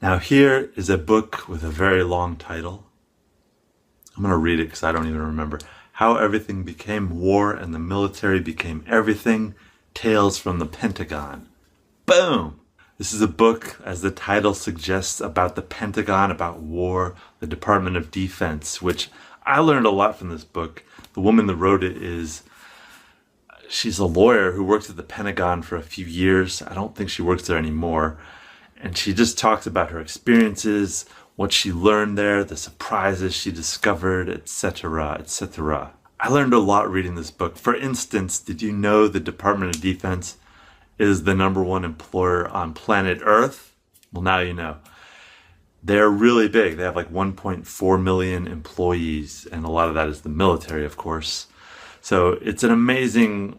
Now here is a book with a very long title. I'm going to read it because I don't even remember. How Everything Became War and the Military Became Everything. Tales from the Pentagon. Boom! This is a book, as the title suggests, about the Pentagon, about war, the Department of Defense, which I learned a lot from this book. The woman that wrote it she's a lawyer who worked at the Pentagon for a few years. I don't think she works there anymore. And she just talks about her experiences, what she learned there, the surprises she discovered, etc., etc. I learned a lot reading this book. For instance, did you know the Department of Defense is the #1 employer on planet Earth? Well, now you know. They're really big. They have like 1.4 million employees, and a lot of that is the military, of course. So it's an amazing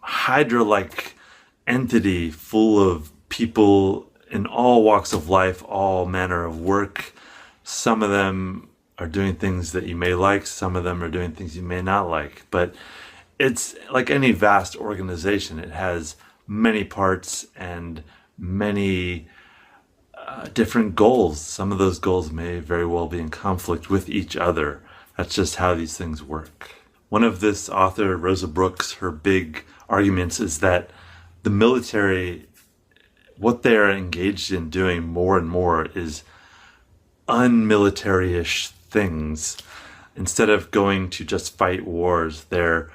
Hydra-like entity full of people in all walks of life, all manner of work. Some of them are doing things that you may like, some of them are doing things you may not like. But it's like any vast organization. It has many parts and many different goals. Some of those goals may very well be in conflict with each other. That's just how these things work. One of this author, Rosa Brooks, her big arguments is that the military, what they are engaged in doing more and more is unmilitary-ish things. Instead of going to just fight wars, they're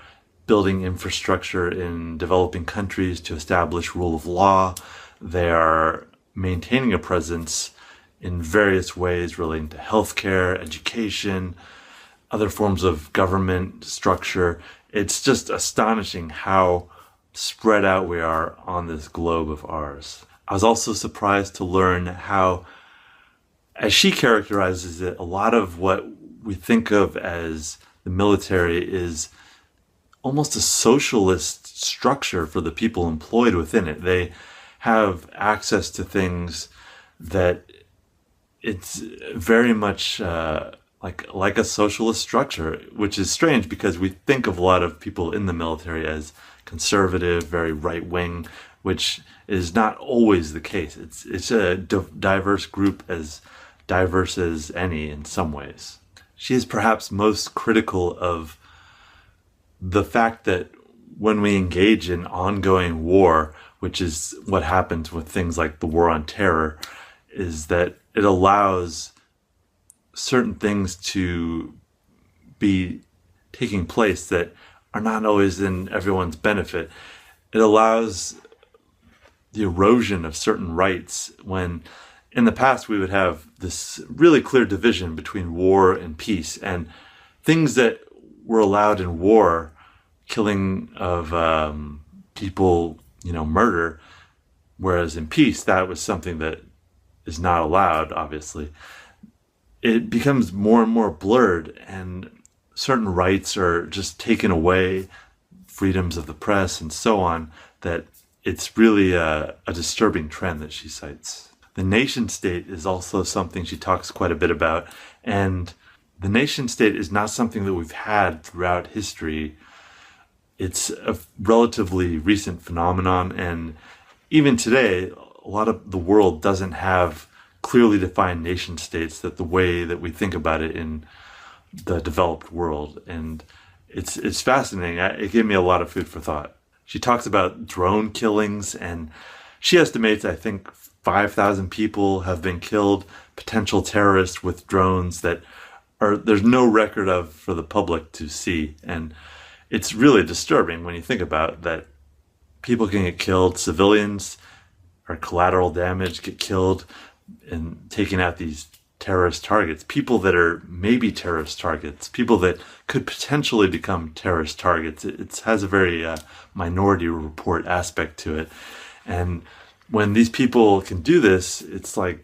building infrastructure in developing countries to establish rule of law. They are maintaining a presence in various ways relating to healthcare, education, other forms of government structure. It's just astonishing how spread out we are on this globe of ours. I was also surprised to learn how, as she characterizes it, a lot of what we think of as the military is almost a socialist structure for the people employed within it. They have access to things that it's very much like a socialist structure, which is strange because we think of a lot of people in the military as conservative, very right-wing, which is not always the case. It's a diverse group, as diverse as any in some ways. She is perhaps most critical of the fact that when we engage in ongoing war, which is what happens with things like the war on terror, is that it allows certain things to be taking place that are not always in everyone's benefit. It allows the erosion of certain rights when in the past we would have this really clear division between war and peace, and things that were allowed in war, killing of people, murder, whereas in peace that was something that is not allowed, obviously. It becomes more and more blurred, and certain rights are just taken away, freedoms of the press and so on, that it's really a disturbing trend that she cites. The nation state is also something she talks quite a bit about, and the nation state is not something that we've had throughout history. It's a relatively recent phenomenon, and even today, a lot of the world doesn't have clearly defined nation states that the way that we think about it in the developed world. And it's fascinating. It gave me a lot of food for thought. She talks about drone killings, and she estimates, I think, 5,000 people have been killed, potential terrorists with drones that there's no record of for the public to see. And it's really disturbing when you think about that. People can get killed, civilians or collateral damage get killed in taking out these terrorist targets, people that are maybe terrorist targets, people that could potentially become terrorist targets. It has a very minority report aspect to it. And when these people can do this, it's like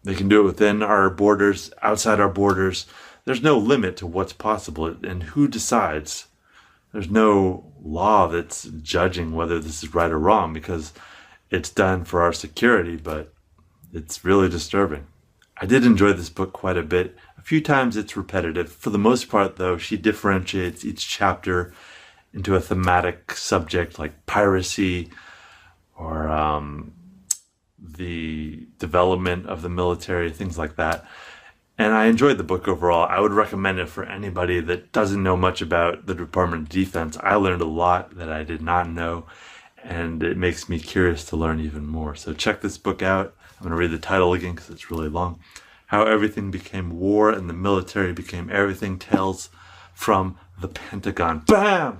they can do it within our borders, outside our borders. There's no limit to what's possible, and who decides? There's no law that's judging whether this is right or wrong because it's done for our security, but it's really disturbing. I did enjoy this book quite a bit. A few times it's repetitive. For the most part, though, she differentiates each chapter into a thematic subject like piracy or the development of the military, things like that. And I enjoyed the book overall. I would recommend it for anybody that doesn't know much about the Department of Defense. I learned a lot that I did not know, and it makes me curious to learn even more. So check this book out. I'm going to read the title again because it's really long. How Everything Became War and the Military Became Everything, Tales from the Pentagon. Bam!